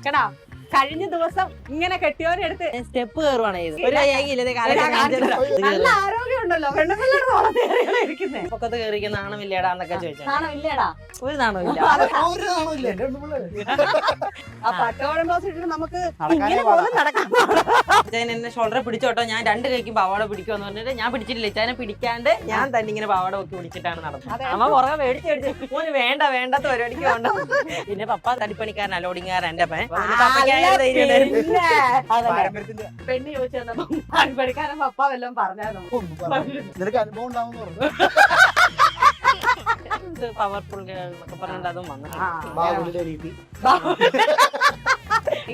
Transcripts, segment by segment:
കേടാ കഴിഞ്ഞ ദിവസം ഇങ്ങനെ കെട്ടിയോരെ എടുത്ത് സ്റ്റെപ്പ് കയറുവാണ് നല്ല ആരോഗ്യം ഉണ്ടല്ലോ പെണ്ണുപിള്ളേരിക്കുന്നേ പൊക്കത്ത് കയറിക്കുന്ന നാണമില്ലേടാന്നൊക്കെ ചോദിച്ചു. നാണം ഇല്ലേടാ? ഒരു നാണമില്ല. ആ പട്ടോളം ബ്ലൗസ് ഇട്ടിട്ട് നമുക്ക് ഇങ്ങനെ പോലും നടക്കാം. ഇച്ചാൻ എന്നെ ഷോൾഡറെ പിടിച്ചോട്ടോ, ഞാൻ രണ്ട് കൈക്കും പാവാട പിടിക്കുമെന്ന് പറഞ്ഞിട്ട് ഞാൻ പിടിച്ചിട്ടില്ല. ഇച്ചാനെ പിടിക്കാണ്ട് ഞാൻ തന്നെ ഇങ്ങനെ പാവാട ഒക്കെ പിടിച്ചിട്ടാണ് നടന്നത്. അമ്മ പുറകെ മേടിച്ച് മോന് വേണ്ട വേണ്ടാത്ത പരിപാടിക്ക് വേണ്ട. പിന്നെ പപ്പ തടിപ്പണിക്കാരൻ ലോഡിങ്ങാരൻ എന്റെ അപ്പൻ. പെണ്ണ് ചോദിച്ചു പഠിക്കാരൻ പപ്പ വല്ലതും പറഞ്ഞായിരുന്നു. പവർഫുൾ എന്നൊക്കെ പറഞ്ഞിട്ട് അതും വന്നു.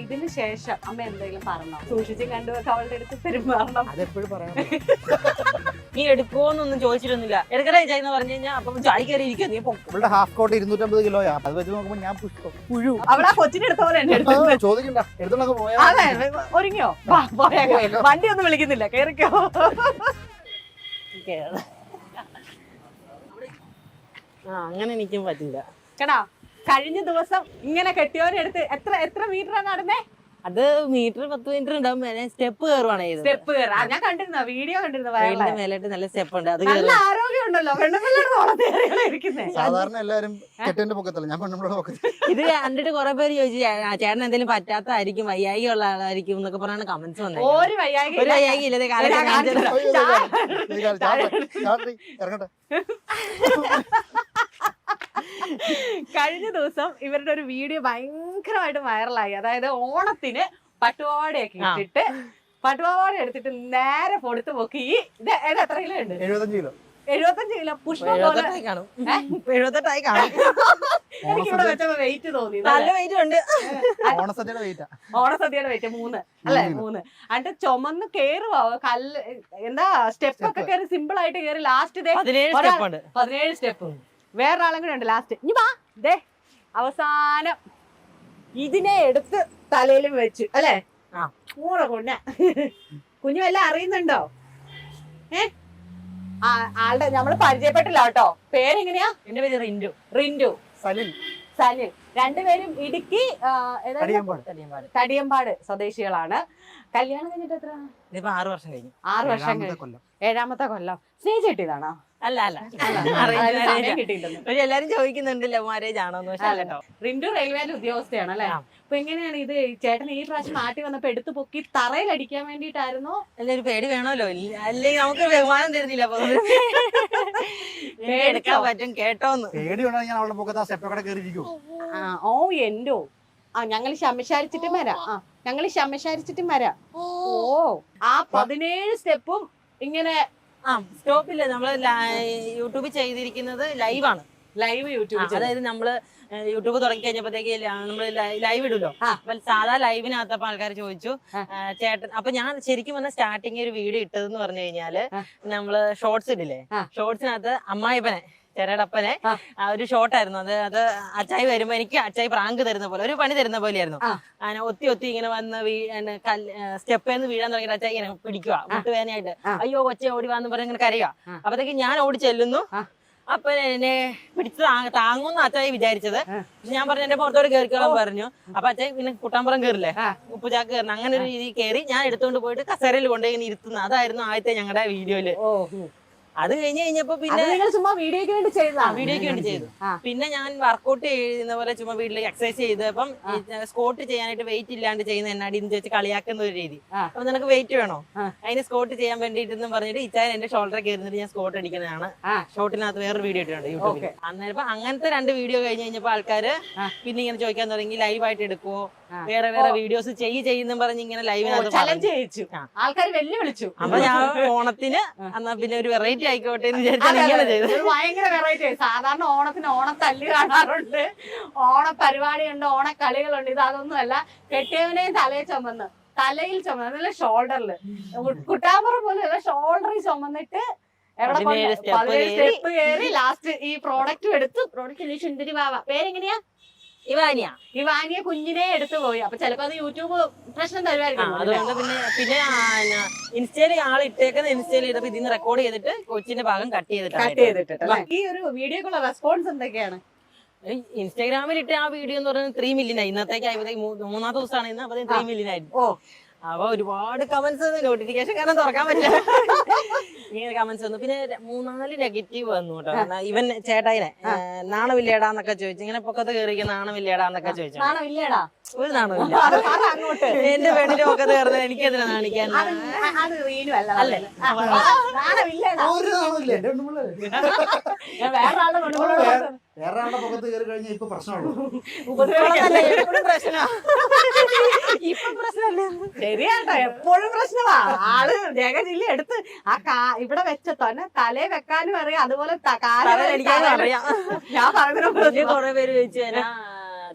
ഇതിന് ശേഷം അമ്മ എന്തെങ്കിലും പറഞ്ഞോ? സൂക്ഷിച്ചും കണ്ടുവെക്കെ അവളുടെ അടുത്ത് പെരുമാറണം. അതെപ്പോഴും പറയാം. നീ എടുക്കുവോന്നൊന്നും ചോദിച്ചിട്ടൊന്നുമില്ല. എടുക്കണേ ചെയ്യുന്ന പറഞ്ഞു കഴിഞ്ഞാൽ അപ്പം ചാടി കയറി ഇരിക്കുക. നീ ഇവിടെ ഹാഫ് കോട്ട് 250 കിലോയാ. അത് വെച്ച് നോക്കുമ്പോ ഞാൻ പുഴു അവിടെ കൊച്ചിന്റെ അടുത്ത പോലെ എന്നെ എടുത്തു. ചോദിക്കണ്ട, എടുത്തോളൊക്കെ പോയാ. അതെ, ഒരുങ്ങിയോ? വണ്ടി ഒന്നും വിളിക്കുന്നില്ല, കേറിക്കോ. അങ്ങനെ എനിക്കും പറ്റില്ല. കേടാ കഴിഞ്ഞ ദിവസം ഇങ്ങനെ കെട്ടിയോരെ എടുത്ത് എത്ര മീറ്ററാണ് നടന്നേ? അത് മീറ്റർ 10 മീറ്റർ ഉണ്ടാവും. സ്റ്റെപ്പ് കയറുവാണ് ചെയ്തത്. സ്റ്റെപ്പ് കയറാ ഞാൻ കണ്ടിരുന്ന വീഡിയോ കണ്ടിരുന്ന. മേലായിട്ട് നല്ല സ്റ്റെപ്പ് ഉണ്ട്. അത് നല്ല ആരോഗ്യം ഉണ്ടല്ലോ പെണ്ണുപിള്ളേരിക്കുന്നേ. സാധാരണ എല്ലാരും കെട്ടിന്റെ പൊക്കത്തല്ല, ഞാൻ പെണ്ണുപിള്ളയുടെ പൊക്കത്തില്ല. ഇത് കണ്ടിട്ട് കുറെ പേര് ചോദിച്ചു ചേട്ടൻ എന്തെങ്കിലും പറ്റാത്തായിരിക്കും, വയ്യായി ഉള്ള ആളായിരിക്കും എന്നൊക്കെ പറഞ്ഞാണ് കമന്റ്സ് വന്നത്. ഒരു വയ്യായി ഇല്ലത് ഇറങ്ങട്ടെ. കഴിഞ്ഞ ദിവസം ഇവരുടെ ഒരു വീഡിയോ ഭയങ്കരമായിട്ട് വൈറലായി. അതായത് ഓണത്തിന് പട്ടുപാവാടയൊക്കെ ഇട്ടിട്ട് പട്ടുപാവാട എടുത്തിട്ട് നേരെ പൊടുത്ത് പൊക്കി. ഇത് എത്ര കിലോ ഉണ്ട്? 75 കിലോ. 75 കിലോ. പുഷ്പം കാണും. 78 കാണും. എനിക്കിവിടെ വെച്ചപ്പോ വെയിറ്റ് തോന്നി. നല്ല വെയിറ്റ് ഉണ്ട്. ഓണസദ്യയുടെ വെയിറ്റാ. ഓണസദ്യയുടെ വെയിറ്റ് 3 അല്ലെ? 3. എന്നിട്ട് ചുമന്ന് കേറുവാ കല്ല്. എന്താ സ്റ്റെപ്പ് ഒക്കെ കയറി സിമ്പിൾ ആയിട്ട് കയറി ലാസ്റ്റ് 17 സ്റ്റെപ്പ്. വേറൊരാളും കൂടെ ഉണ്ട് ലാസ്റ്റ്. ഇനി വാ ദേ അവസാനം ഇതിനെ എടുത്ത് തലയിലും വെച്ചു അല്ലേ? കൂടെ കുഞ്ഞു വല്ല അറിയുന്നുണ്ടോ? ആളുടെ നമ്മള് പരിചയപ്പെട്ടില്ല കേട്ടോ. പേരെങ്ങനെയാ? എന്റെ പേര് റിൻഡു. റിൻഡു, സലിൽ, സലിൽ. രണ്ടുപേരും ഇടുക്കി തടിയമ്പാട് സ്വദേശികളാണ്. കല്യാണം കഴിഞ്ഞിട്ട് എത്ര? ഇതിപ്പോ 6 വർഷം കഴിഞ്ഞു. 6 വർഷം കഴിഞ്ഞു. 7ാമത്തെ കൊല്ലം. സ്നേഹിച്ച് കിട്ടിയതാണോ? അല്ല എല്ലാരും ചോദിക്കുന്നുണ്ടല്ലോ മാരേജ് ആണോന്ന്. പക്ഷെ കേട്ടോ, റിൻഡു റെയിൽവേയിലെ ഉദ്യോഗസ്ഥയാണ് അല്ലെ? അപ്പൊ എങ്ങനെയാണ് ഇത് ചേട്ടൻ ഈ പ്രാവശ്യം നാട്ടിൽ വന്നപ്പോ എടുത്തു പൊക്കി തറയിൽ അടിക്കാൻ വേണ്ടിട്ടായിരുന്നോ? എല്ലാരും പേടി വേണമല്ലോ, അല്ലെങ്കിൽ നമുക്ക് ബഹുമാനം തരുന്നില്ല. എടുക്കാൻ പറ്റും കേട്ടോന്ന് പേടിയുണ്ടെങ്കിൽ ഞാൻ അവളുടെ പൊക്കത്ത് ആ സ്റ്റെപ്പൊക്കെ കയറിയിരിക്കും. ഓ എന്തോ ഞങ്ങൾ ശമശാരിച്ചിട്ടും വരാം. ഞങ്ങൾ ശമശാരിച്ചിട്ടും വരാം. ഓ ആ 17 സ്റ്റെപ്പും ഇങ്ങനെ സ്റ്റോപ്പില്ല. നമ്മള് യൂട്യൂബിൽ ചെയ്തിരിക്കുന്നത് ലൈവാണ്. Live YouTube. അതായത് നമ്മള് യൂട്യൂബ് തുടങ്ങി കഴിഞ്ഞപ്പോഴത്തേക്ക് നമ്മള് ലൈവ് ഇടുമല്ലോ. അപ്പൊ സാധാ ലൈവിനകത്തപ്പോ ആൾക്കാർ ചോദിച്ചു ചേട്ടൻ. അപ്പൊ ഞാൻ ശരിക്കും വന്ന സ്റ്റാർട്ടിങ് ഒരു വീഡിയോ ഇട്ടതെന്ന് പറഞ്ഞു കഴിഞ്ഞാല് നമ്മള് ഷോർട്സ് ഇടില്ലേ, ഷോർട്സിനകത്ത് അമ്മായിപ്പനെ ചേട്ടപ്പനെ ഒരു ഷോർട്ടായിരുന്നു. അത് അച്ചായി വരുമ്പോ എനിക്ക് അച്ചായി പ്രാങ്ക് തരുന്ന പോലെ, ഒരു പണി തരുന്ന പോലെയായിരുന്നു. അങ്ങനെ ഒത്തി ഇങ്ങനെ വന്ന് സ്റ്റെപ്പേന്ന് വീഴാൻ തുടങ്ങിയിട്ട് അച്ചായി ഇങ്ങനെ പിടിക്കുക മുട്ടുവേദനയായിട്ട്. അയ്യോ കൊച്ചെ ഓടി വന്ന് പറഞ്ഞ് ഇങ്ങനെ കരയുക. അപ്പത്തേക്ക് ഞാൻ ഓടി ചെല്ലുന്നു. അപ്പൊ എന്നെ പിടിച്ച് താങ്ങുന്ന അച്ചായി വിചാരിച്ചത്. ഞാൻ പറഞ്ഞു എന്റെ പുറത്തോട് കയറിക്കോളാൻ പറഞ്ഞു. അപ്പൊ അച്ചായി പിന്നെ കുട്ടാമ്പുറം കയറില്ലേ, ഉപ്പുചാക്ക് കയറണം. അങ്ങനെ ഒരു രീതി കയറി ഞാൻ എടുത്തുകൊണ്ട് പോയിട്ട് കസേരയിൽ കൊണ്ടുപോയി ഇങ്ങനെ ഇരുത്തുന്നു. അതായിരുന്നു ആദ്യത്തെ ഞങ്ങളുടെ വീഡിയോയില്. അത് കഴിഞ്ഞപ്പോ പിന്നെ ചുമ്മാ വീഡിയോക്ക് വേണ്ടി ചെയ്തു. പിന്നെ ഞാൻ വർക്കൗട്ട് ചെയ്യുന്ന പോലെ ചുമ്മാ വീട്ടിൽ എക്സസൈസ് ചെയ്ത് അപ്പം സ്കോട്ട് ചെയ്യാനായിട്ട് വെയിറ്റ് ഇല്ലാണ്ട് ചെയ്യുന്ന എന്നാടി എന്ന് ചോദിച്ച് കളിയാക്കുന്ന ഒരു രീതി. അപ്പൊ നിനക്ക് വെയിറ്റ് വേണോ, അതിന് സ്കോട്ട് ചെയ്യാൻ വേണ്ടിട്ടെന്ന് പറഞ്ഞിട്ട് ഇച്ചാൻ എന്റെ ഷോൾഡർ കയറുന്നിട്ട് ഞാൻ സ്കോട്ട് അടിക്കുന്നതാണ്. ഷോട്ടിനകത്ത് വേറൊരു വീഡിയോ ഇട്ടിട്ടുണ്ട് യൂട്യൂബിൽ. അന്നേരം അങ്ങനത്തെ 2 വീഡിയോ കഴിഞ്ഞ് കഴിഞ്ഞപ്പോ ആൾക്കാര് പിന്നെ ഇങ്ങനെ ചോദിക്കാൻ തുടങ്ങി ലൈവായിട്ട് എടുക്കുവോ, വേറെ വീഡിയോസ് ചെയ്യുന്ന പറഞ്ഞ് ഇങ്ങനെ ലൈവിനകത്ത് ചലഞ്ച് ചെയ്യിച്ചു. ആൾക്കാർ വെല്ലുവിളിച്ചു. അപ്പൊ ഞാൻ ഓണത്തിന് എന്നാ പിന്നെ ഒരു വെറൈറ്റി ആയിക്കോട്ടെ എന്ന് വിചാരിച്ചാൽ ഇങ്ങനെ ചെയ്തു. ഭയങ്കര വെറൈറ്റി. സാധാരണ ഓണത്തിന് ഓണത്തല്ല് കാണാറുണ്ട്, ഓണപരിപാടിയുണ്ട്, ഓണക്കളികളുണ്ട്. ഇത് അതൊന്നുമല്ല. കെട്ടിയവനെയും തലയിൽ ചുമന്ന് നല്ല ഷോൾഡറില് കുട്ടാമ്പുറം പോലെ ഷോൾഡറിൽ ചുമന്നിട്ട് എവിടെ 17 സ്റ്റെപ്പ് കയറി ലാസ്റ്റ് ഈ പ്രോഡക്റ്റും എടുത്ത്. പ്രോഡക്റ്റ് സുന്ദരി ബാവ പേരെങ്ങനെയാ? ഇവാനിയ കുഞ്ഞിനെ എടുത്തു പോയി. അപ്പൊ ചിലപ്പോ അത് യൂട്യൂബ് പ്രശ്നം തരുമായിരിക്കും. അതുകൊണ്ട് പിന്നെ ഇൻസ്റ്റയില് ആൾ ഇട്ടേക്കുന്ന ഇൻസ്റ്റയിൽ ചെയ്തപ്പോ ഇതിന്ന് റെക്കോർഡ് ചെയ്തിട്ട് കൊച്ചിന്റെ ഭാഗം കട്ട് ചെയ്തിട്ട് ഈ ഒരു വീഡിയോക്കുള്ള റെസ്പോൺസ് എന്തൊക്കെയാണ്? ഇൻസ്റ്റാഗ്രാമിൽ ഇട്ട ആ വീഡിയോ എന്ന് പറയുന്നത് 3 മില്യൺ ആയി. ഇന്നത്തേക്ക് ആയപ്പോഴത്തേക്ക് മൂന്നാമത്തെ ദിവസമാണ് ഇന്ന്, അപ്പൊ 3 മില്യൺ ആയിരുന്നു. ഓ അപ്പൊ ഒരുപാട് കമന്റ്സ് നോട്ടിഫിക്കേഷൻ കാരണം തുറക്കാൻ പറ്റില്ല. ഇങ്ങനെ കമന്റ്സ് വന്നു. പിന്നെ 3-4 നെഗറ്റീവ് വന്നു കേട്ടോ. ഇവൻ ചേട്ടായിനെ നാണമില്ലേടാന്നൊക്കെ ചോദിച്ചു. ഇങ്ങനെ പൊക്കത്ത് കയറിയിരിക്കുന്ന നാണമില്ലേടാന്നൊക്കെ ചോദിച്ചു. നാണമില്ലേടാ? ഒരു നാണമില്ല. അങ്ങോട്ട് എന്റെ പെണ്ണിന്റെ പൊക്കത്ത് കയറുന്നത് എനിക്കെതിരെ കാണിക്കാൻ അത് റീനു അല്ല അല്ലേ? നാണമില്ലേടാ? ഒരു നാണമില്ല എന്റെ പെണ്ണുമ്പിള്ളേ. ഞാൻ വേറെ ആളുടെ കൊണ്ടുപോകും വേറെ ആളുടെ പുറത്ത് കയറി കഴിഞ്ഞാൽ ഇപ്പൊ പ്രശ്നമുള്ളൂ. പ്രശ്നം ഇപ്പൊ പ്രശ്നമല്ല. ശരിയാട്ടോ, എപ്പോഴും പ്രശ്നമാ. ആള് ജഗജില്ല എടുത്ത് ഇവിടെ വെച്ച തന്നെ തലേ വെക്കാനും അറിയാം, അതുപോലെ അറിയാം. ഞാൻ പറഞ്ഞു കൊറേ പേര് ചോദിച്ചു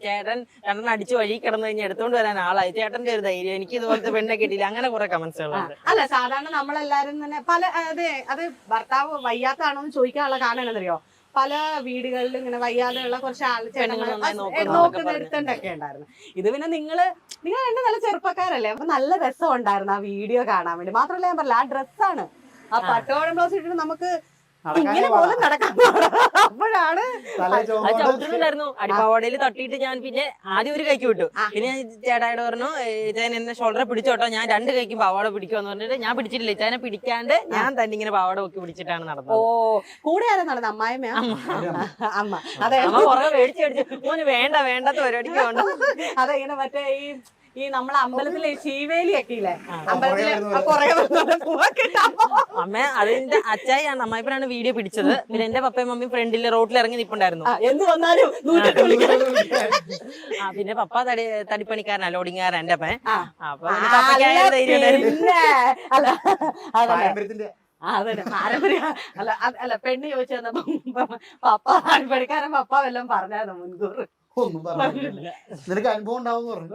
ചേട്ടൻ രണ്ടെണ്ണം അടിച്ചു വഴി കിടന്നു കഴിഞ്ഞാൽ എടുത്തോണ്ട് വരാൻ ആളായി. ചേട്ടന്റെ ഒരു ധൈര്യം, എനിക്ക് ഇതുപോലത്തെ പെണ്ണെ കിട്ടിയില്ല. അങ്ങനെ കുറെ കമന്റ്സുകളുണ്ട്. അല്ല, സാധാരണ നമ്മളെല്ലാരും തന്നെ പല അത് ഭർത്താവ് വയ്യാത്താണോന്ന് ചോദിക്കാനുള്ള കാരണം എന്നറിയോ, പല വീടുകളിലും ഇങ്ങനെ വയ്യാതെയുള്ള കുറച്ച് നോക്കുന്നിടത്തൊക്കെ ഉണ്ടായിരുന്നു. ഇത് പിന്നെ നിങ്ങൾ രണ്ട് നല്ല ചെറുപ്പക്കാരല്ലേ, അപ്പൊ നല്ല രസം ഉണ്ടായിരുന്നു ആ വീഡിയോ കാണാൻ വേണ്ടി. മാത്രമല്ല ഞാൻ പറഞ്ഞില്ല, ആ ഡ്രസ്സാണ്, ആ പട്ടോളം ബ്ലൗസ് ഇട്ടിട്ട് നമുക്ക് ഇങ്ങനെ പോലും നടക്കാൻ. അപ്പോഴാണ് ചവിട്ടുന്നുണ്ടായിരുന്നു. അടിപ്പാവാടയിൽ തട്ടിയിട്ട് ഞാൻ പിന്നെ ആദ്യം ഒരു കൈക്ക് വിട്ടു. പിന്നെ ഞാൻ ചേട്ടായിട്ട് പറഞ്ഞു, ചേട്ടൻ എന്നെ ഷോൾഡറെ പിടിച്ചോട്ടോ, ഞാൻ 2 കൈക്കും പാവാട പിടിക്കുമെന്ന് പറഞ്ഞിട്ട് ഞാൻ പിടിച്ചിട്ടില്ല. ചേട്ടനെ പിടിക്കാണ്ട് ഞാൻ തന്നെ ഇങ്ങനെ പാവാട ഒക്കെ പിടിച്ചിട്ടാണ് നടന്നത്. ഓ, കൂടെ ആരാ നടന്നത്? അമ്മായിമ്മ? അമ്മ. അതെ, അമ്മ കുറെ മേടിച്ചു മോന് വേണ്ട വേണ്ടാത്ത പരിപാടിക്ക് വേണ്ട. അതെ, ഇങ്ങനെ മറ്റേ ഈ നമ്മളെ അമ്പലത്തിലെ ശീവേലിയൊക്കെ ഇല്ലേ, അമ്പലത്തിലെ കൊറേ അമ്മ അതിന്റെ അച്ചായിയാണ് അമ്മായിപ്പനാണ് വീഡിയോ പിടിച്ചത്. പിന്നെ എന്റെ പപ്പയും മമ്മിയും ഫ്രണ്ടിൽ റോഡിൽ ഇറങ്ങി നിപ്പുണ്ടായിരുന്നു. എന്ത് വന്നാലും പിന്നെ പപ്പ തടിപ്പണിക്കാരനാ, ലോഡിങ്ങാരൻ എന്റെ അപ്പൻ. അപ്പൊ അതന്നെ പാരമ്പര്യ. അല്ല പെണ്ണ് ചോദിച്ചു തന്നപ്പോ പപ്പ തടിപ്പണിക്കാരൻ പപ്പ വല്ലതും പറഞ്ഞായിരുന്നു മുൻകൂർ? ഒന്നും പറഞ്ഞില്ല. നിനക്ക് അനുഭവം ഉണ്ടാവും പറഞ്ഞു.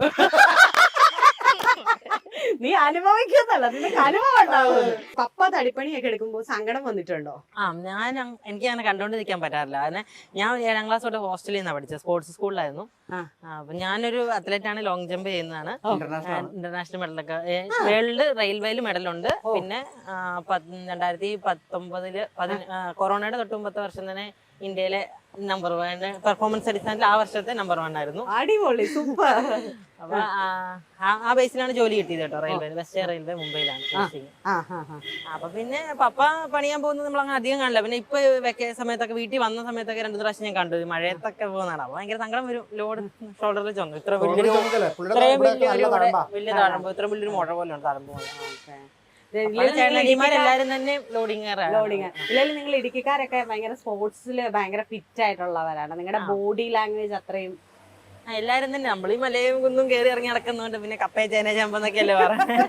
നീ അനുഭവിക്കുന്നല്ല, നിനക്ക് അനുഭവം ഉണ്ടാവും. പപ്പ തടിപ്പണിയൊക്കെ എടുക്കുമ്പോ സങ്കടം വന്നിട്ടുണ്ടോ? എനിക്ക് അങ്ങനെ കണ്ടോണ്ട് നിൽക്കാൻ പറ്റാറില്ല. അതിനെ ഞാൻ 7ാം ക്ലാസ് തൊട്ട് ഹോസ്റ്റലിൽ നിന്നാണ് പഠിച്ചത്, സ്പോർട്സ് സ്കൂളിലായിരുന്നു. അപ്പൊ ഞാനൊരു അത്ലറ്റ് ആണ്, ലോങ് ജമ്പ് ചെയ്യുന്നതാണ്. ഇന്റർനാഷണൽ മെഡലൊക്കെ, വേൾഡ് റെയിൽവേയിൽ മെഡലുണ്ട്. പിന്നെ 2019 കൊറോണയുടെ തൊട്ട് മുമ്പത്തെ വർഷം തന്നെ ഇന്ത്യയിലെ നമ്പർ 1 പെർഫോമൻസ് അടിസ്ഥാനത്തിൽ ആ വർഷത്തെ നമ്പർ 1 ആയിരുന്നു. അടിപൊളി, സൂപ്പർ. അപ്പൊ ആ ബേസിലാണ് ജോലി കിട്ടിയത് കേട്ടോ, റെയിൽവേ, വെസ്റ്റ് റെയിൽവേ മുംബൈയിലാണ്. അപ്പൊ പിന്നെ പപ്പ പണിയാൻ പോകുന്നത് നമ്മൾ അങ്ങനെ അധികം കാണില്ല. പിന്നെ ഇപ്പൊ സമയത്തൊക്കെ വീട്ടിൽ വന്ന സമയത്തൊക്കെ 2 പ്രാവശ്യം ഞാൻ കണ്ടു, മഴയത്തൊക്കെ പോകുന്നതാണ്. അപ്പൊ ഭയങ്കര സങ്കടം വരും. ലോഡ് ഷോൾഡറിൽ ചുമന്നു, ഇത്രയും വലിയ താഴമ്പോ, ഇത്ര വലിയൊരു മുഴ പോലെ ഉണ്ട് താഴമ്പോ. എല്ലാരും തന്നെ ലോഡിങ്. ഇല്ലെങ്കിൽ നിങ്ങൾ ഇടുക്കിക്കാരൊക്കെ ഭയങ്കര സ്പോർട്സിൽ ഭയങ്കര ഫിറ്റ് ആയിട്ടുള്ളവരാണ്. നിങ്ങളുടെ ബോഡി ലാംഗ്വേജ് അത്രയും. എല്ലാരും തന്നെ നമ്മൾ ഈ മലയും കുന്നും കയറി ഇറങ്ങി നടക്കുന്നുണ്ട്. പിന്നെ കപ്പേ ചേന ചമ്പന്നൊക്കെയല്ലേ പറയുന്നത്,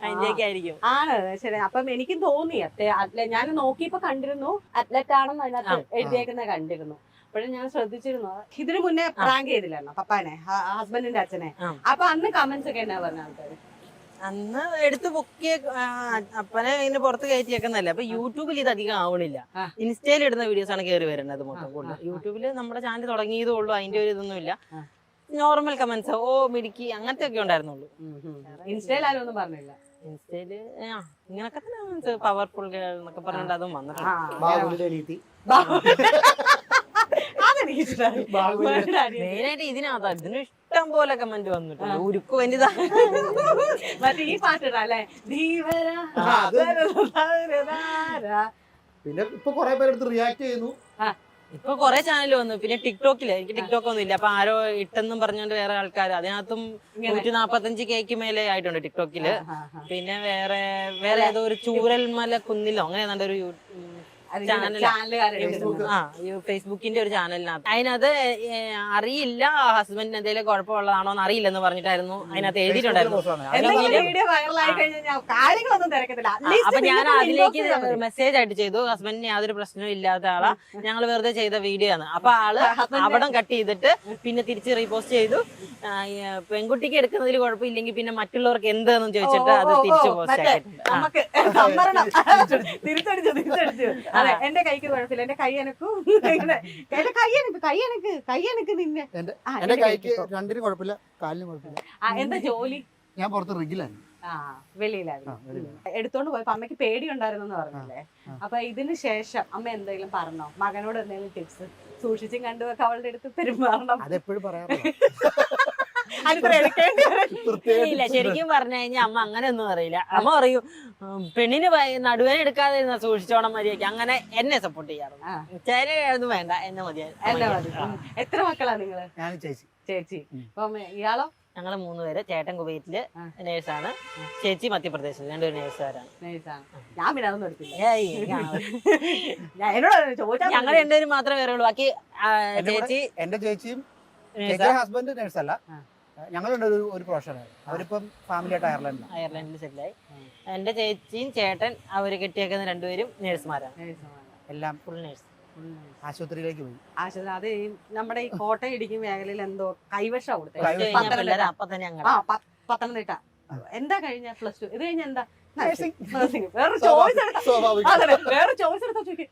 അതിന്റെയൊക്കെ ആയിരിക്കും. ആണ്, ശരി. അപ്പം എനിക്കും തോന്നി, ഞാൻ നോക്കിയപ്പോ കണ്ടിരുന്നു അത്ലറ്റ് ആണെന്ന് അതിനകത്ത് എഴുതിയേക്കുന്ന കണ്ടിരുന്നു. അപ്പോഴും ഞാൻ ശ്രദ്ധിച്ചിരുന്നു. ഇതിനു മുന്നേ പ്രാങ്ക് ചെയ്തില്ലായിരുന്നോ പപ്പാനെ, ഹസ്ബൻഡിന്റെ അച്ഛനെ? അപ്പൊ അന്ന് കമന്റ്സ് ഒക്കെ എന്നാ പറഞ്ഞ ആൾക്കാര്? അന്ന് എടുത്ത് പൊക്കിയ അപ്പനെ ഇങ്ങനെ പുറത്ത് കയറ്റി വെക്കുന്നല്ലേ. അപ്പൊ യൂട്യൂബിൽ ഇത് അധികം ആവണില്ല. ഇൻസ്റ്റയിൽ ഇടുന്ന വീഡിയോസ് ആണ് കയറി വരുന്നത് മൊത്തം കൂടുതൽ. യൂട്യൂബില് നമ്മുടെ ചാനൽ തുടങ്ങിയതേ ഉള്ളൂ, അതിന്റെ ഒരു ഇതൊന്നും ഇല്ല. നോർമൽ കമന്റ്സ്, ഓ മിടുക്കി, അങ്ങനത്തെ ഒക്കെ ഉണ്ടായിരുന്നുള്ളൂ. ഇൻസ്റ്റയിൽ ആരും ഒന്നും പറഞ്ഞില്ല. ഇൻസ്റ്റയില് ഇങ്ങനൊക്കെ തന്നെ പവർഫുൾ എന്നൊക്കെ പറഞ്ഞിട്ട് അതും വന്നിട്ടുണ്ട്. മെയിനായിട്ട് ഇതിനകത്താ, ഇതിന് ഇഷ്ടം പോലെ കമന്റ് വന്നിട്ടുണ്ട്. ഉരുക്ക് വനിതാ മറ്റേ ഈ പാട്ടിടല്ലേ, പിന്നെ ഇപ്പൊ കൊറേ പേരെടുത്ത് റിയാക്ട് ചെയ്യുന്നു. ഇപ്പൊ കൊറേ ചാനൽ വന്നു. പിന്നെ ടിക്ടോക്കില്, എനിക്ക് ടിക്ടോക്ക് ഒന്നും ഇല്ല. അപ്പൊ ആരോ ഇട്ടെന്നും പറഞ്ഞോണ്ട് വേറെ ആൾക്കാർ, അതിനകത്തും 145K മേലെ ആയിട്ടുണ്ട് ടിക്ടോക്കില്. പിന്നെ വേറെ ഏതോ ഒരു ചൂരൽമല കുന്നിലോ അങ്ങനെ ഏതാണ്ട് ഒരു ഫേസ്ബുക്കിന്റെ ഒരു ചാനലിനകത്ത്, അതിനകത്ത് അറിയില്ല ഹസ്ബൻഡിന് എന്തെങ്കിലും കുഴപ്പമുള്ളതാണോ എന്ന് അറിയില്ലെന്ന് പറഞ്ഞിട്ടായിരുന്നു അതിനകത്ത് എഴുതിയിട്ടുണ്ടായിരുന്നു. അപ്പൊ ഞാൻ അതിലേക്ക് മെസ്സേജ് ആയിട്ട് ചെയ്തു, ഹസ്ബൻഡിന് യാതൊരു പ്രശ്നവും ഇല്ലാത്ത ആളാ, ഞങ്ങൾ വെറുതെ ചെയ്ത വീഡിയോ ആണ്. അപ്പൊ ആള് അവിടം കട്ട് ചെയ്തിട്ട് പിന്നെ തിരിച്ച് റീപോസ്റ്റ് ചെയ്തു. പെൺകുട്ടിക്ക് എടുക്കുന്നതിൽ കുഴപ്പമില്ലെങ്കിൽ പിന്നെ മറ്റുള്ളവർക്ക് എന്താണെന്ന് ചോദിച്ചിട്ട് അത് തിരിച്ചു പോസ്റ്റ് ആക്കിയിട്ടുണ്ട്. എന്റെ കൈക്ക് കുഴപ്പമില്ല, എന്റെ കൈ എനക്കും, കൈയനക്ക് നിന്നെ. എന്റെ കൈക്ക് രണ്ടിനും കുഴപ്പമില്ല, കാലിനും കുഴപ്പമില്ല. എന്താ ജോലി? ഞാൻ പുറത്ത് റിഗിലാണ്. വെളിയിലായിരുന്നു. എടുത്തോണ്ട് പോയപ്പോ അമ്മയ്ക്ക് പേടി ഉണ്ടായിരുന്നു പറഞ്ഞില്ലേ? അപ്പൊ ഇതിന് ശേഷം അമ്മ എന്തെങ്കിലും പറഞ്ഞോ? മകനോട് എന്തെങ്കിലും ടിപ്സ്? സൂക്ഷിച്ചും കണ്ടുമൊക്കെ അവളുടെ അടുത്ത് പെരുമാറണം. അതെപ്പോഴും പറയാറുണ്ട്. അതിത്ര എടുക്കേണ്ടി വരും. ഇല്ല, ശരിക്കും പറഞ്ഞു കഴിഞ്ഞാൽ അമ്മ അങ്ങനെ ഒന്നും അറിയില്ല. അമ്മ പറയും പെണ്ണിന് നടുവേന എടുക്കാതെ സൂക്ഷിച്ചോണം മതിയൊക്കെ, അങ്ങനെ എന്നെ സപ്പോർട്ട് ചെയ്യാറുണ്ട്. ചില ഒന്നും വേണ്ട, എന്നെ മതിയായിരുന്നു. എത്ര മക്കളാ നിങ്ങള്? ഞാൻ ചേച്ചി. ചേച്ചി. അപ്പം ഇയാളോ? ഞങ്ങള് 3 പേര്. ചേട്ടൻ കുവൈറ്റില് നേഴ്സാണ്, ചേച്ചി മധ്യപ്രദേശിൽ, രണ്ടുപേരും നേഴ്സുകാരാണ്. ഞാൻ പിന്നെ അതൊന്നും എടുത്തില്ല. എന്നോട് ചോദിച്ചാൽ ഞങ്ങൾ രണ്ടുപേരും മാത്രമേ വേറെ ഉള്ളൂ. ബാക്കി ചേച്ചി, എന്റെ ചേച്ചിയും ഹസ്ബൻഡ് നേഴ്സ് അല്ല, ഞങ്ങളുണ്ട് ഒരു പ്രൊഫഷനാണ്. അവരിപ്പം ഫാമിലി ആയിട്ട് അയർലൻഡിൽ സെറ്റിലായി. എന്റെ ചേച്ചിയും ചേട്ടൻ അവര് കെട്ടിയേക്കുന്ന രണ്ടുപേരും നേഴ്സുമാരാണ്. എല്ലാം ഫുൾ നേഴ്സ്. ആശുപത്രിയിലേക്ക് പോയി. ആശുപത്രി അത് നമ്മുടെ ഈ കോട്ടയം ഇടുക്കി മേഖലയിൽ എന്തോ കൈവശ കൊടുത്തത്. അപ്പൊ തന്നെ ഞങ്ങൾ പത്തനംതിട്ട എന്താ കഴിഞ്ഞ +2 ഇത് കഴിഞ്ഞ എന്താ Nursing. വേറെ ചോയ്സ് വേറെ ചോയ്സ് എടുത്താ ചോദിക്കും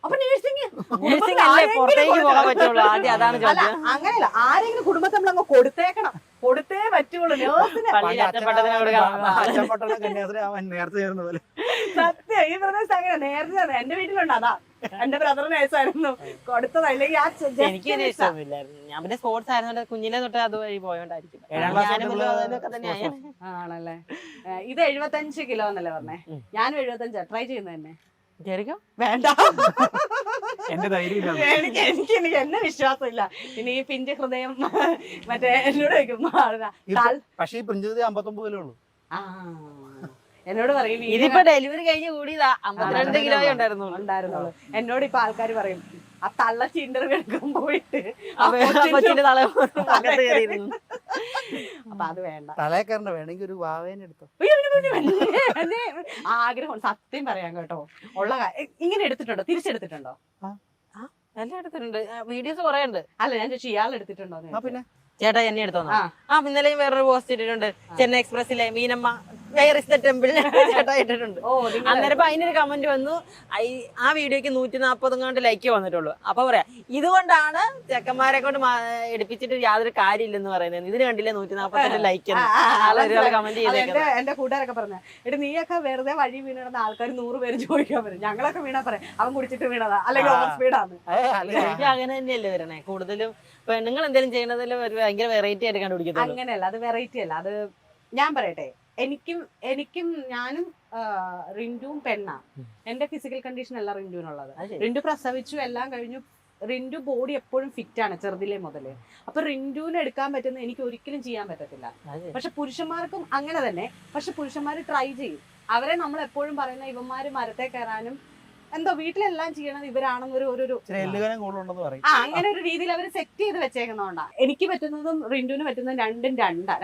അപ്പൊ നേഴ്സിംഗ് പുറത്തേക്ക് പോകാൻ പറ്റുള്ളൂ. ആദ്യം അതാണ് ചോദിച്ചത്. അങ്ങനെയല്ല, ആരെങ്കിലും കുടുംബത്തെ നമ്മൾ അങ്ങ് കൊടുത്തേ പറ്റുള്ളൂ. നേരത്തെ ചേർന്ന പോലെ സത്യം ഈ പ്രദേശത്ത് അങ്ങനെ നേരത്തെ എന്റെ വീട്ടിലുണ്ട്. അതാ എന്റെ ബ്രദർ നേഴ്സായിരുന്നു, കൊടുത്തത്. അല്ലെങ്കിൽ എനിക്ക് ഇഷ്ടമില്ലായിരുന്നു. ഞാൻ പിന്നെ സ്പോർട്സ് ആയിരുന്നു, കുഞ്ഞിലെ തൊട്ട് അതുവഴി പോയോണ്ടായിരിക്കും. ആണല്ലേ. ഇത് 75 കിലോ എന്നല്ലേ പറഞ്ഞേ? ഞാനും 75 ട്രൈ ചെയ്യുന്നത് തന്നെ. വേണ്ട, എന്റെ ധൈര്യം എനിക്ക് എന്നെ വിശ്വാസമില്ല. ഇനി ഈ പിഞ്ച് ഹൃദയം മറ്റേ എന്നോട് ചോദിക്കും. പക്ഷേ ഈ പ്രിഞ്ചിത് 59 കിലോ ഉള്ളൂ. എന്നോട് പറയും ഇതിപ്പോ ഡെലിവറി കഴിഞ്ഞ് കൂടിയതാ 52 കിലോ ഉണ്ടായിരുന്നുള്ളൂ. എന്നോട് ഇപ്പൊ ആൾക്കാർ പറയും ആ തള്ളച്ചി ഇന്റർവ്യൂ എടുക്കാൻ പോയിട്ട് അപ്പൊ അത് വേണ്ട. തലയക്കാരന്റെ വേണമെങ്കിൽ ഒരു വാവേനെ എടുത്തോ. ആഗ്രഹം സത്യം പറയാൻ കേട്ടോ, ഉള്ള ഇങ്ങനെ എടുത്തിട്ടുണ്ടോ? തിരിച്ചെടുത്തിട്ടുണ്ടോ? എല്ലാം എടുത്തിട്ടുണ്ട്, വീഡിയോസ് കുറെ ഉണ്ട്. അല്ല ഞാൻ ചോദിച്ചു ഇയാൾ എടുത്തിട്ടുണ്ടോ? പിന്നെ ചേട്ടാ എന്നെ എടുത്തോന്നോ? ഇന്നലെയും വേറൊരു പോസ്റ്റ് ഇട്ടിട്ടുണ്ട്. ചെന്നൈ എക്സ്പ്രസിലെ Meenamma where is the temple ചേട്ടാ ഇട്ടിട്ടുണ്ട്. അന്നേരം അതിനൊരു കമന്റ് വന്നു, ആ വീഡിയോക്ക് 140 ലൈക്ക് വന്നിട്ടുള്ളൂ. അപ്പൊ പറയാ ഇതുകൊണ്ടാണ് ചെക്കന്മാരെ കൊണ്ട് എടുപ്പിച്ചിട്ട് യാതൊരു കാര്യമില്ലെന്ന് പറയുന്നത്. ഇതിന് കണ്ടില്ലേ 148 ലൈക്ക് കമന്റ് ചെയ്തേക്കുന്നത്. എന്റെ കൂട്ടുകാരൊക്കെ പറഞ്ഞ എടി നീയൊക്കെ വെറുതെ വഴി വീണിടുന്ന ആൾക്കാർ 100 പേര് ചോദിക്കാൻ വരും. ഞങ്ങളൊക്കെ വീണാ പറയാം അവൻ കുടിച്ചിട്ട് വീണതാ, അല്ലെങ്കിൽ ഓവർ സ്പീഡാണ്. എനിക്ക് അങ്ങനെ തന്നെയല്ലേ വരണേ. കൂടുതലും പെണ്ണുങ്ങൾ എന്തെങ്കിലും ചെയ്യണതിൽ ഭയങ്കര വെറൈറ്റി ആയിട്ട് കണ്ടുപിടിക്കുന്നത്. അങ്ങനെയല്ല, അത് വെറൈറ്റി അല്ല. അത് ഞാൻ പറയട്ടെ, എനിക്കും ഞാനും റിന്റുവും പെണ്ണാ. എന്റെ ഫിസിക്കൽ കണ്ടീഷൻ അല്ല റിന്റുവിനുള്ളത്. റിന്റു പ്രസവിച്ചു, എല്ലാം കഴിഞ്ഞു. റിന്റു ബോഡി എപ്പോഴും ഫിറ്റ് ആണ് ചെറുതിലെ മുതല്. അപ്പൊ റിന്റുവിന് എടുക്കാൻ പറ്റുന്ന എനിക്ക് ഒരിക്കലും ചെയ്യാൻ പറ്റത്തില്ല. പക്ഷെ പുരുഷന്മാർക്കും അങ്ങനെ തന്നെ. പക്ഷെ പുരുഷന്മാർ ട്രൈ ചെയ്യും. അവരെ നമ്മൾ എപ്പോഴും പറയുന്ന ഇവന്മാര് മരത്തെ കയറാനും എന്തോ വീട്ടിലെല്ലാം ചെയ്യണത് ഇവരാണെന്നൊരു അങ്ങനെ ഒരു രീതിയിൽ അവർ സെറ്റ് ചെയ്ത് വെച്ചേക്കുന്നതുകൊണ്ടാ. എനിക്ക് പറ്റുന്നതും റിന്റുവിന് പറ്റുന്നതും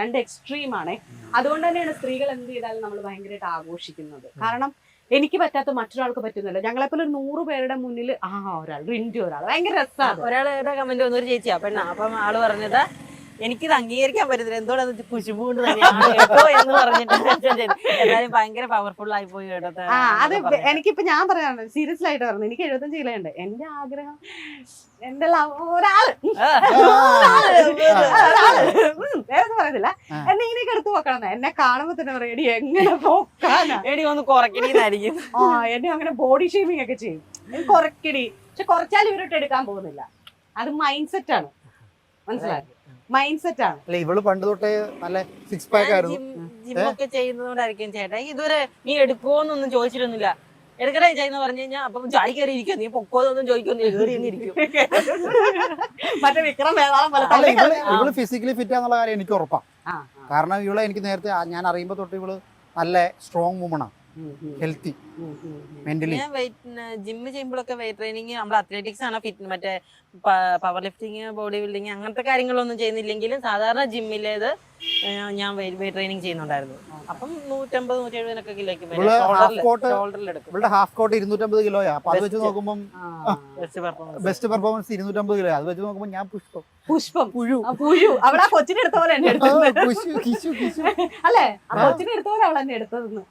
രണ്ട് എക്സ്ട്രീം ആണ്. അതുകൊണ്ട് തന്നെയാണ് സ്ത്രീകൾ എന്ത് ചെയ്താലും നമ്മൾ ഭയങ്കരമായിട്ട് ആഘോഷിക്കുന്നത്. കാരണം എനിക്ക് പറ്റാത്ത മറ്റൊരാൾക്ക് പറ്റുന്നില്ല. ഞങ്ങളെപ്പോലെ 100 പേരുടെ മുന്നിൽ ഒരാൾ റിന്റു ഒരാൾ ഭയങ്കര രസമാണ്. ഒരാളുടെ കമന്റ് വന്നൊരു ചേച്ചിയാ പെണ്ണ. അപ്പം ആള് പറഞ്ഞത് എനിക്കിത് അംഗീകരിക്കാൻ പറ്റുന്നില്ല, എന്തുകൊണ്ട് കുശുമ്പ് കൊണ്ട് തന്നെയാണ് കേട്ടോ എന്ന് പറഞ്ഞിട്ട് എന്തായാലും ഭയങ്കര പവർഫുൾ ആയി പോയി കേട്ടത്. അത് എനിക്കിപ്പോ ഞാൻ പറയാറുണ്ട്, സീരിയസ് ആയിട്ട് പറഞ്ഞു, എനിക്ക് 75 കിലോ ഉണ്ട്. എന്റെ ആഗ്രഹം എന്റെ ഒരാള് വേറെ പറയുന്നില്ല, എന്നെ ഇങ്ങനെയൊക്കെ എടുത്ത് നോക്കണം. എന്നെ കാണുമ്പോ തന്നെ പറയാം എടി എങ്ങനെ പോക്കാനാ, എടി ഒന്ന് കുറയ്ക്കണീന്നായിരിക്കും. എന്നെ അങ്ങനെ ബോഡി ഷേമിങ് ഒക്കെ ചെയ്യും. കുറയ്ക്കടി, പക്ഷെ കുറച്ചാൽ ഇവരോട്ട് എടുക്കാൻ പോകുന്നില്ല. അത് മൈൻഡ് സെറ്റ് ആണ്, മനസ്സിലായി? മൈൻഡ് സെറ്റ് ആണ്. അല്ല ഇവള് പണ്ട് തൊട്ടേ നല്ല 6 പാക്ക് ആയിരുന്നു. ജിമ്മൊക്കെ ചെയ്യുന്നതുകൊണ്ടായിരിക്കും ചേട്ടാ. ഇതുവരെ നീ എടുക്കുമോന്നൊന്നും ചോദിച്ചിട്ടൊന്നുമില്ല. എടുക്കണേ ചെയ്യുന്ന പറഞ്ഞു കഴിഞ്ഞാൽ അപ്പം ചാടി കയറി ഇരിക്കും, നീ പൊക്കോന്നൊന്നും ചോദിക്കൊന്നും കയറി ഇരിക്കും. മറ്റേ വിക്രം വേതാളം പോലെ. ഇവള് ഫിസിക്കലി ഫിറ്റ് ആണെന്നുള്ള കാര്യം എനിക്ക് ഉറപ്പാണ്. കാരണം ഇവളെ എനിക്ക് നേരത്തെ ഞാൻ അറിയുമ്പോ തൊട്ട് ഇവള് നല്ല സ്ട്രോങ് വുമണാണ്, ഹെൽത്തി മെന്റലി. ഞാൻ ജിമ്മ് ചെയ്യുമ്പോഴൊക്കെ വെയിറ്റ് ട്രെയിനിങ് നമ്മുടെ അത്ലറ്റിക്സ് ആണ്, മറ്റേ പവർ ലിഫ്റ്റിങ്, ബോഡി ബിൽഡിങ് അങ്ങനത്തെ കാര്യങ്ങളൊന്നും ചെയ്യുന്നില്ലെങ്കിലും സാധാരണ ജിമ്മിലേത് ഞാൻ വെയിറ്റ് ട്രെയിനിങ് ചെയ്യുന്നുണ്ടായിരുന്നു. അപ്പം 150-170 കിലോയ്ക്ക് ഇവളുടെ ഹാഫ് കോട്ട് 250 കിലോയാ. അപ്പൊ അത് വെച്ച് നോക്കുമ്പോൾ ബെസ്റ്റ് പെർഫോമൻസ് 250 കിലോ. അത് വെച്ച് നോക്കുമ്പോൾ ഞാൻ പുഷ്പം പുഴു അവളാ കൊച്ചിനെ എടുത്ത പോലെ അല്ലേ? കൊച്ചിനെ എടുത്ത പോലെ അവൾ എന്നെ എടുത്തതെന്ന്.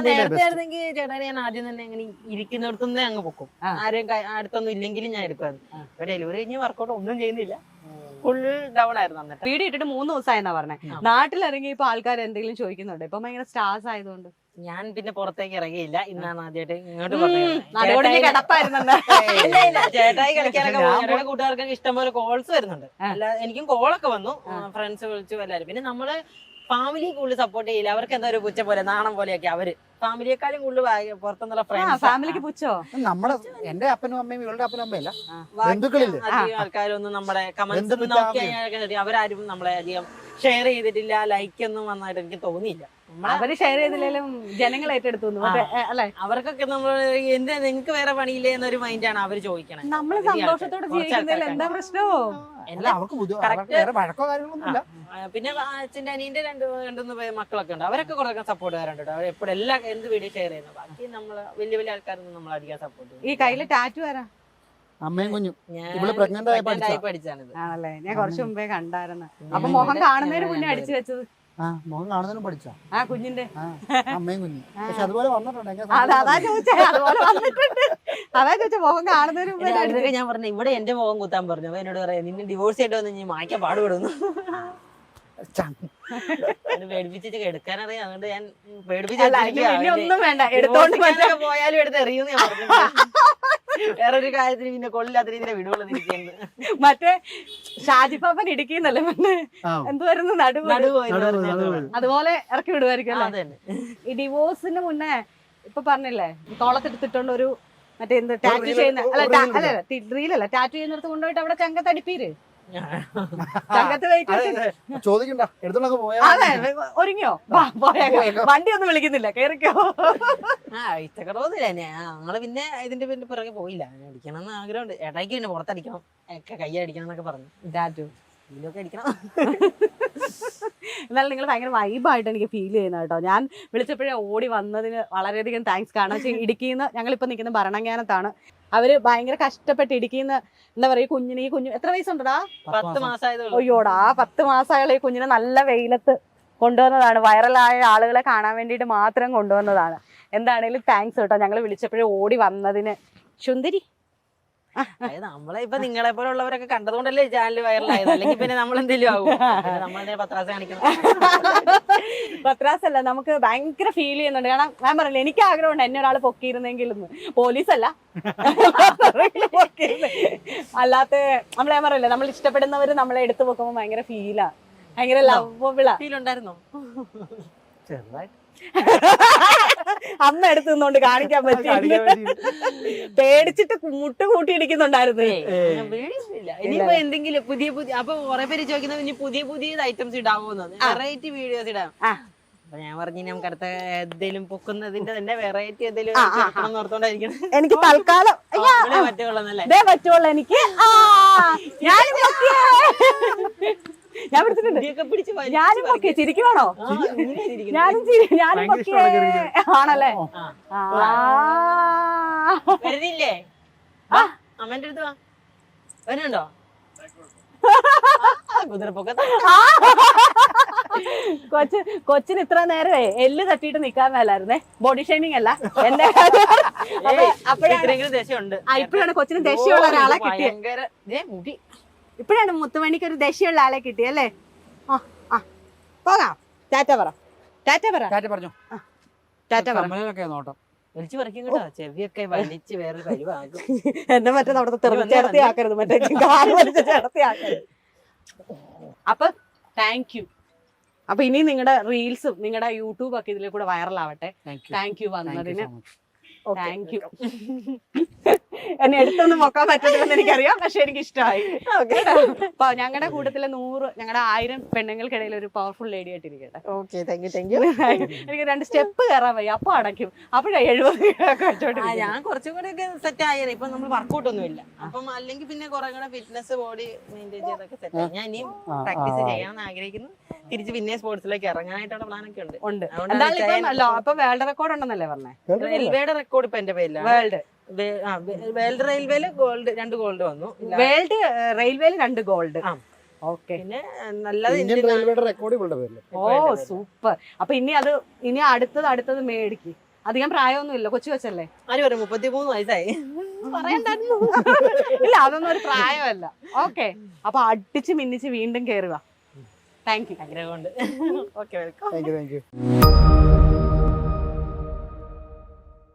നേരത്തെ ആയിരുന്നെങ്കിൽ ചേട്ടാ ഞാൻ ആദ്യം തന്നെ അങ്ങനെ ഇരിക്കുന്നിടത്തുനിന്നേ അങ്ങ് പൊക്കും. ആരെയും അടുത്തൊന്നും ഇല്ലെങ്കിലും ഞാൻ എടുക്കുമായിരുന്നു. ഇപ്പൊ ഡെലിവറി കഴിഞ്ഞ് വർക്കൗട്ട് ഒന്നും ചെയ്യുന്നില്ല, ഫുൾ ഡൗൺ ആയിരുന്നു. എന്നിട്ട് വീഡിയോ ഇട്ടിട്ട് 3 ദിവസമായെന്നാ പറഞ്ഞേ. നാട്ടിലിറങ്ങി ഇപ്പൊ ആൾക്കാർ എന്തെങ്കിലും ചോദിക്കുന്നുണ്ട്? ഇപ്പൊ ഭയങ്കര സ്റ്റാർസ് ആയതുകൊണ്ട് ഞാൻ പിന്നെ പുറത്തേക്ക് ഇറങ്ങിയില്ല. ഇന്നാണ് ആദ്യമായിട്ട് ഇങ്ങോട്ട് നടുവൊടിഞ്ഞ് കിടപ്പായിരുന്നല്ലോ. ചേട്ടായി കളിക്കാനൊക്കെ പോകും. ഞങ്ങളുടെ കൂട്ടുകാർക്കൊക്കെ ഇഷ്ടംപോലെ കോൾസ് വരുന്നുണ്ട്. അല്ല എനിക്കും കോളൊക്കെ വന്നു, ഫ്രണ്ട്സ് വിളിച്ചു എല്ലാവരും. പിന്നെ നമ്മള് ഫാമിലി കൂടുതൽ സപ്പോർട്ട് ചെയ്യില്ല. അവർക്ക് എന്താ ഒരു പുച്ച പോലെ നാണം പോലെയൊക്കെ അവര് ഫാമിലിയെക്കാളും കൂടുതൽ പുറത്തുനിന്നുള്ള ഫ്രണ്ട്സ്. ഫാമിലിക്ക് പുച്ചോ? നമ്മുടെ എന്റെ അപ്പനും അമ്മയും ഇവളുടെ അപ്പനും അമ്മയല്ല, ബന്ധുക്കളില്ലേ അധികം ആൾക്കാരൊന്നും നമ്മുടെ കമന്റ്സ് നോക്കി കഴിഞ്ഞാൽ അവരാരും നമ്മളെ അധികം ഷെയർ ചെയ്തിട്ടില്ല, ലൈക്ക് ഒന്നും വന്നായിട്ട് എനിക്ക് തോന്നിയില്ല. അവര് ഷെയർ ചെയ്തില്ലെങ്കിലും ജനങ്ങൾ ഏറ്റെടുത്തു അല്ലെ? അവർക്കൊക്കെ നമ്മൾ എന്താ നിങ്ങൾക്ക് വേറെ പണിയില്ലേ എന്നൊരു മൈൻഡാണ് അവര് ചോദിക്കണേ. നമ്മള് സന്തോഷത്തോടെ ജീവിക്കുന്നതിൽ എന്താ പ്രശ്നമോ? വേറെ വഴക്കോ കാര്യങ്ങളൊന്നുമില്ല. പിന്നെ അച്ഛൻ്റെ അനിയന്റെ രണ്ടുമൂന്ന് മക്കളൊക്കെ ഉണ്ട്. അവരൊക്കെ കുറെ സപ്പോർട്ട് ചെയ്യാറുണ്ട്. അവർ എപ്പോഴും എല്ലാ എന്ത് വീഡിയോ ഷെയർ ചെയ്യുന്നു. ബാക്കി നമ്മള് വലിയ വലിയ ആൾക്കാരൊന്നും നമ്മൾ അധികം സപ്പോർട്ട് ചെയ്യും. ഈ കയ്യില് ടാറ്റു വരാ അമ്മയും കുഞ്ഞും ഇവള് പ്രഗ്നന്റ് ആയി പഠിച്ചാണിത്. ആണല്ലേ? ഞാൻ കുറച്ചു മുമ്പേ കണ്ടായിരുന്നു. അപ്പൊ മുഖം കാണുന്നതിന് മുന്നേ അടിച്ചു വെച്ചത്. മുഖം കാണുന്നതിനും പഠിച്ചാ കുഞ്ഞിന്റെ അമ്മയും കുഞ്ഞും. പക്ഷെ അതുപോലെ വന്നിട്ടുണ്ട്. അതാ ചോദിച്ചേ, അതുപോലെ വന്നിട്ടുണ്ട്. അതാ ചോദിച്ചേ, മുഖം കാണുന്നതിന് മുമ്പേ. ഞാൻ പറഞ്ഞു ഇവിടെ എന്റെ മുഖം കുത്താൻ പറഞ്ഞു. അപ്പൊ എന്നോട് പറയാം നിന്നെ ഡിവോഴ്സ് ചെയ്തിട്ട് വന്ന് ഞാൻ മായ്ക്കാൻ പാടുപെടുന്നു. പേടിപ്പിച്ചിട്ട് എടുക്കാനറിയാം. അതുകൊണ്ട് ഞാൻ ഒന്നും വേണ്ട, എടുത്തോണ്ട് പോയാലും എടുത്ത് എറിയുന്നു ഞാൻ പറഞ്ഞു. വേറൊരു കാര്യത്തിന് പിന്നെ കൊള്ളില്ലാത്ത രീതിയിലെ വിടുവെള്ളം. മറ്റേ ഷാജിപ്പാപ്പൻ ഇടുക്കിന്നല്ലേ പിന്നെ എന്തുവായിരുന്നു നടുവ്, അതുപോലെ ഇറക്കി വിടുവായിരിക്കും അല്ലേ? ഈ ഡിവോഴ്സിന് മുന്നേ ഇപ്പൊ പറഞ്ഞില്ലേ തോളത്തെടുത്തിട്ടുണ്ട് ഒരു മറ്റേ എന്ത് ടാറ്റു ചെയ്യുന്ന അല്ല റീലല്ല, ടാറ്റു ചെയ്യുന്നിടത്ത് കൊണ്ടുപോയിട്ട് അവിടെ ചങ്കത്തടിപ്പീര് ചങ്കത്ത് വെയിറ്റ് ചോദിക്കണ്ട, എടുത്തോളൊക്കെ പോയാ. അതെ, ഒരുങ്ങിയോ? വണ്ടി ഒന്നും വിളിക്കുന്നില്ല, കേറിക്കോ. ഇഷ്ടക്കടവൊന്നുമില്ല. ഞങ്ങള് പിന്നെ ഇതിന്റെ പിന്നെ പിറകെ പോയില്ല. അടിക്കണം എന്ന് ആഗ്രഹമുണ്ട്. ഏട്ടായിക്ക് പിന്നെ പുറത്തടിക്കണം, കൈ അടിക്കണം എന്നൊക്കെ പറഞ്ഞു. ടാറ്റു ഇതിലൊക്കെ അടിക്കണം. എന്നാലും നിങ്ങൾ ഭയങ്കര വൈബായിട്ട് എനിക്ക് ഫീൽ ചെയ്യുന്നത് കേട്ടോ. ഞാൻ വിളിച്ചപ്പോഴേ ഓടി വന്നതിന് വളരെയധികം താങ്ക്സ്. കാരണം വെച്ചാൽ ഇടുക്കിയിൽ നിന്ന് ഞങ്ങളിപ്പോൾ നിൽക്കുന്ന ഭരണങ്ങാനത്താണ്. അവര് ഭയങ്കര കഷ്ടപ്പെട്ട് ഇടുക്കിന്ന് എന്താ പറയാ ഈ കുഞ്ഞു എത്ര വയസ്സുണ്ടടാ? 10 മാസമായതേ ഉള്ളൂ. അയ്യോടാ, 10 മാസമായുള്ള ഈ കുഞ്ഞിനെ നല്ല വെയിലത്ത് കൊണ്ടുവന്നതാണ്. വൈറലായ ആളുകളെ കാണാൻ വേണ്ടിയിട്ട് മാത്രം കൊണ്ടുവന്നതാണ്. എന്താണേലും താങ്ക്സ് കേട്ടോ, ഞങ്ങൾ വിളിച്ചപ്പോഴേ ഓടി വന്നതിന്. സുന്ദരി, നമ്മളെ ഇപ്പൊ നിങ്ങളെ പോലെ ഉള്ളവരൊക്കെ കണ്ടതുകൊണ്ടല്ലേ ചാനൽ വൈറലായത്. അല്ലെങ്കിൽ പിന്നെ നമ്മളെന്തെങ്കിലും ആവും. നമ്മളെന്തിനാ പത്രാസ് കാണിക്കണം? പത്രാസല്ല, നമുക്ക് ഭയങ്കര ഫീൽ ചെയ്യുന്നുണ്ട്. കാരണം ഞാൻ പറഞ്ഞില്ല, എനിക്ക് ആഗ്രഹമുണ്ട് എന്നെ ഒരാൾ പൊക്കിയിരുന്നെങ്കിൽ. പോലീസല്ല, അല്ലാത്ത നമ്മളെ ഞാൻ പറയില്ല, നമ്മൾ ഇഷ്ടപ്പെടുന്നവര് നമ്മളെ എടുത്തു പൊക്കുമ്പോ ഭയങ്കര ഫീലാ, ഭയങ്കര ലവബിളാ. ഫീൽ ഉണ്ടായിരുന്നോ? ചെറുതായിട്ട് അമ്മ എടുത്തു നിന്നോണ്ട് കാണിക്കാൻ പറ്റി. പേടിച്ചിട്ട് മുട്ട് കൂട്ടിയിടിക്കുന്നുണ്ടായിരുന്നു. ഇനിയിപ്പോ എന്തെങ്കിലും പുതിയ അപ്പൊ കുറെ പേര് ചോദിക്കുന്നത് ഇനി പുതിയ ഐറ്റംസ് ഇടാമോന്ന്, വെറൈറ്റി വീഡിയോസ് ഇടാം. അപ്പൊ ഞാൻ പറഞ്ഞു നമുക്ക് അടുത്ത എന്തെങ്കിലും പൊക്കുന്നതിന്റെ തന്നെ വെറൈറ്റി എന്തെങ്കിലും ഓർത്തോണ്ടായിരിക്കണം. എനിക്ക് തൽക്കാലം പറ്റുള്ളന്നല്ലേ പറ്റുള്ളൂ. എനിക്ക് ഞാൻ പിടിച്ചിട്ടുണ്ട്. ഞാനും പൊക്കി ചിരിക്കുവാണോ? ഞാനും ആണല്ലേ? വരുന്നില്ലേ? അമ്മേന്റെ അടുത്ത് വാ. വരുന്നുണ്ടോ? കൊച്ചിന് ഇത്ര നേരമേ എല്ല് തട്ടിയിട്ട് നിക്കാൻ മേലായിരുന്നേ. ബോഡി ഷേമിങ് അല്ല എന്റെ. ഇപ്പോഴാണ് കൊച്ചിന് ദേഷ്യമുള്ള ഒരാളെ കിട്ടിയത്. ഇപ്പോഴാണ് മുത്തുമണിക്ക് ഒരു ദേഷ്യമുള്ള ആളെ കിട്ടിയല്ലേ? പോകാം. ടാറ്റ പറ. പറഞ്ഞു നോട്ടം വലിച്ചു പറിക്കും കേട്ടോ. ചെവിയൊക്കെ വലിച്ച് വേറെ പരിവാകും. എന്നെ മറ്റേ നമ്മുടെ ചേർത്തിയാക്കരുത്, മറ്റേ ചേർത്തിയാക്കരുത്. അപ്പൊ താങ്ക് യു. അപ്പൊ ഇനി നിങ്ങളുടെ റീൽസും നിങ്ങളുടെ യൂട്യൂബ് ഒക്കെ ഇതിൽ കൂടെ വൈറലാവട്ടെ. താങ്ക് യു വന്നതിന്. Thank you. എന്നെ എടുത്തൊന്നും നോക്കാൻ പറ്റുന്നില്ലെന്ന് എനിക്കറിയാം, പക്ഷെ എനിക്ക് ഇഷ്ടമായി. അപ്പൊ ഞങ്ങളുടെ കൂട്ടത്തിലെ 100 ഞങ്ങളുടെ 1000 പെണ്ണുങ്ങൾക്കിടയിൽ ഒരു പവർഫുൾ ലേഡി ആയിട്ടിരിക്കട്ടെ. എനിക്ക് 2 സ്റ്റെപ്പ് കയറാൻ വയ്യ, അപ്പൊ അടയ്ക്കും. അപ്പോഴാ 70 ഞാൻ കുറച്ചും കൂടെ ഒക്കെ സെറ്റ് ആയത്. ഇപ്പൊ നമ്മൾ വർക്കൗട്ട് ഒന്നും ഇല്ല. അപ്പം അല്ലെങ്കിൽ പിന്നെ കുറെ കൂടെ ഫിറ്റ്നസ് ബോഡി മെയിൻറ്റെയിൻ ചെയ്തൊക്കെ സെറ്റ് ആയി. ഞാൻ ഇനിയും പ്രാക്ടീസ് ചെയ്യാൻ ആഗ്രഹിക്കുന്നു. തിരിച്ച് പിന്നെ സ്പോർട്സിലേക്ക് ഇറങ്ങാനായിട്ടുള്ള പ്ലാനൊക്കെ ഉണ്ട്. അപ്പൊ വേൾഡ് റെക്കോർഡ് ഉണ്ടെന്നല്ലേ പറഞ്ഞേ? റെയിൽവേയുടെ റെക്കോർഡ് ഇപ്പൊ എന്റെ പേരിലാണ്. വേൾഡ് റെയിൽവേയില് 2 ഗോൾഡ് വന്നു. വേൾഡ് റെയിൽവേയിൽ 2 ഗോൾഡ്. പിന്നെ നല്ലത് ഓ സൂപ്പർ. അപ്പൊ ഇനി അടുത്തത് മേടിക്ക്. അധികം പ്രായമൊന്നും ഇല്ല, കൊച്ചു കൊച്ചല്ലേ? ആര് പറയും 33 വയസ്സായി പറയണ്ടായിരുന്നു. ഇല്ല, അതൊന്നും ഒരു പ്രായമല്ല. ഓക്കെ, അപ്പൊ അടിച്ച് മിന്നിച്ച് വീണ്ടും കേറുക. Thank you. ആഗ്രഹമുണ്ട്. Okay, welcome. Thank U.